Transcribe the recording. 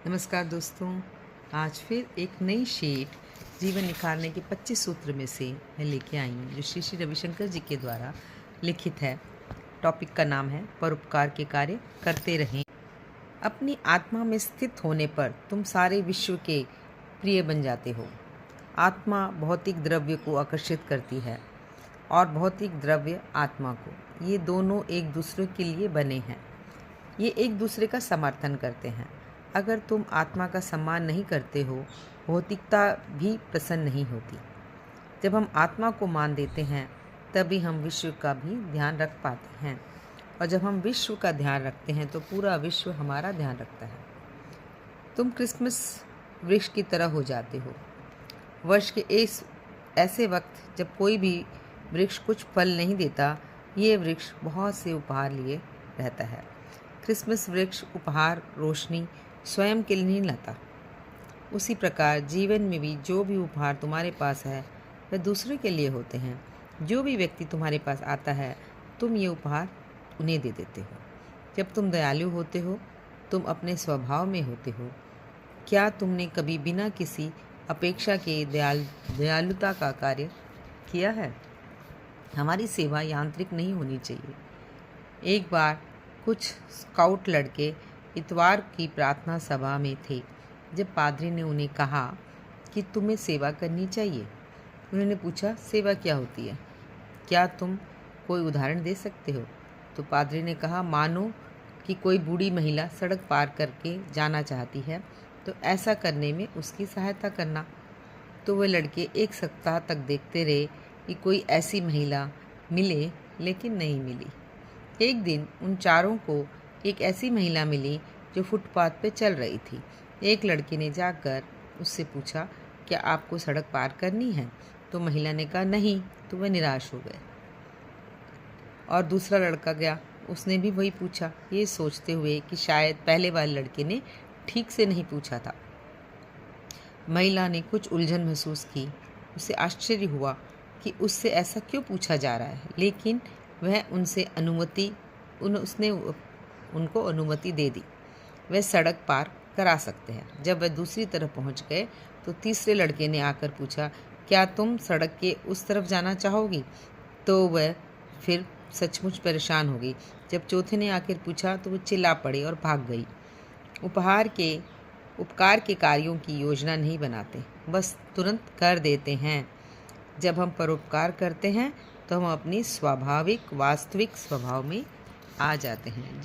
नमस्कार दोस्तों। आज फिर एक नई शीट जीवन निखारने के 25 सूत्र में से मैं लेके आई हूँ, जो श्री श्री रविशंकर जी के द्वारा लिखित है। टॉपिक का नाम है परोपकार के कार्य करते रहें। अपनी आत्मा में स्थित होने पर तुम सारे विश्व के प्रिय बन जाते हो। आत्मा भौतिक द्रव्य को आकर्षित करती है और भौतिक द्रव्य आत्मा को। ये दोनों एक दूसरे के लिए बने हैं। ये एक दूसरे का समर्थन करते हैं। अगर तुम आत्मा का सम्मान नहीं करते हो, भौतिकता भी प्रसन्न नहीं होती। जब हम आत्मा को मान देते हैं, तभी हम विश्व का भी ध्यान रख पाते हैं, और जब हम विश्व का ध्यान रखते हैं तो पूरा विश्व हमारा ध्यान रखता है। तुम क्रिसमस वृक्ष की तरह हो जाते हो। वर्ष के इस ऐसे वक्त जब कोई भी वृक्ष कुछ फल नहीं देता, ये वृक्ष बहुत से उपहार लिए रहता है। क्रिसमस वृक्ष उपहार, रोशनी स्वयं के लिए नहीं लाता। उसी प्रकार जीवन में भी जो भी उपहार तुम्हारे पास है, वह दूसरे के लिए होते हैं। जो भी व्यक्ति तुम्हारे पास आता है, तुम ये उपहार उन्हें दे देते हो। जब तुम दयालु होते हो, तुम अपने स्वभाव में होते हो। क्या तुमने कभी बिना किसी अपेक्षा के दयालुता का कार्य किया है? हमारी सेवा यांत्रिक नहीं होनी चाहिए। एक बार कुछ स्काउट लड़के इतवार की प्रार्थना सभा में थे, जब पादरी ने उन्हें कहा कि तुम्हें सेवा करनी चाहिए। उन्होंने पूछा, सेवा क्या होती है? क्या तुम कोई उदाहरण दे सकते हो? तो पादरी ने कहा, मानो कि कोई बूढ़ी महिला सड़क पार करके जाना चाहती है, तो ऐसा करने में उसकी सहायता करना। तो वे लड़के एक सप्ताह तक देखते रहे कि कोई ऐसी महिला मिले, लेकिन नहीं मिली। एक दिन उन चारों को एक ऐसी महिला मिली जो फुटपाथ पे चल रही थी। एक लड़के ने जाकर उससे पूछा, क्या आपको सड़क पार करनी है? तो महिला ने कहा नहीं। तो वह निराश हो गए। और दूसरा लड़का गया, उसने भी वही पूछा, ये सोचते हुए कि शायद पहले वाले लड़के ने ठीक से नहीं पूछा था। महिला ने कुछ उलझन महसूस की। उसे आश्चर्य हुआ कि उससे ऐसा क्यों पूछा जा रहा है, लेकिन वह उसने उनको अनुमति दे दी। वह सड़क पार करा सकते हैं। जब वह दूसरी तरफ पहुंच गए, तो तीसरे लड़के ने आकर पूछा, क्या तुम सड़क के उस तरफ जाना चाहोगी? तो वह फिर सचमुच परेशान हो गई। जब चौथे ने आकर पूछा, तो वो चिल्ला पड़ी और भाग गई। उपकार के कार्यों की योजना नहीं बनाते, बस तुरंत कर देते हैं। जब हम परोपकार करते हैं, तो हम अपनी वास्तविक स्वभाव में आ जाते हैं।